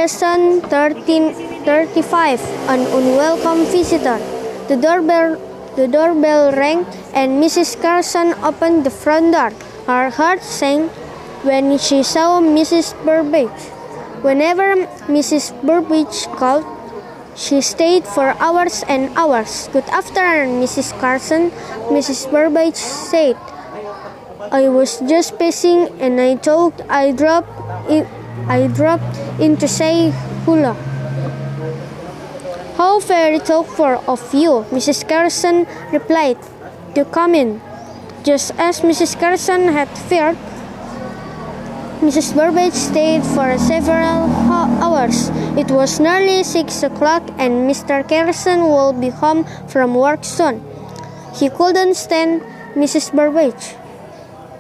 Lesson 1335, An Unwelcome Visitor. The doorbell rang, and Mrs. Carson opened the front door. Her heart sank when she saw Mrs. Burbage. Whenever Mrs. Burbage called, she stayed for hours and hours. "Good afternoon, Mrs. Carson," Mrs. Burbage said. "I was just passing and I thought I dropped in to say hello." "How very thoughtful of you," Mrs. Carson replied. "Do come in." Just as Mrs. Carson had feared, Mrs. Burbage stayed for several hours. It was nearly 6 o'clock and Mr. Carson would be home from work soon. He couldn't stand Mrs. Burbage.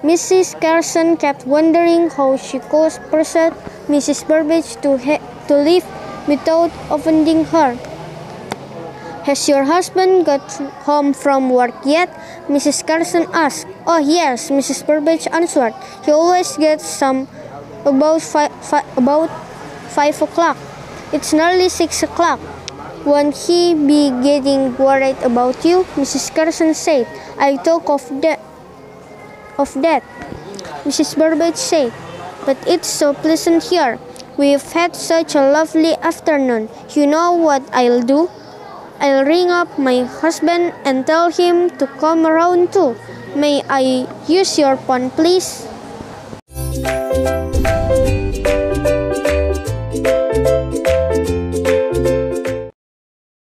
Mrs. Carson kept wondering how she could persuade Mrs. Burbage to leave without offending her. "Has your husband got home from work yet?" Mrs. Carson asked. "Oh, yes," Mrs. Burbage answered. "He always gets some about 5 o'clock. It's nearly 6 o'clock. Won't he be getting worried about you?" Mrs. Carson said. "I thought of that, Mrs. Burbage said. "But it's so pleasant here. We've had such a lovely afternoon. You know what I'll do? I'll ring up my husband and tell him to come around too. May I use your phone, please?"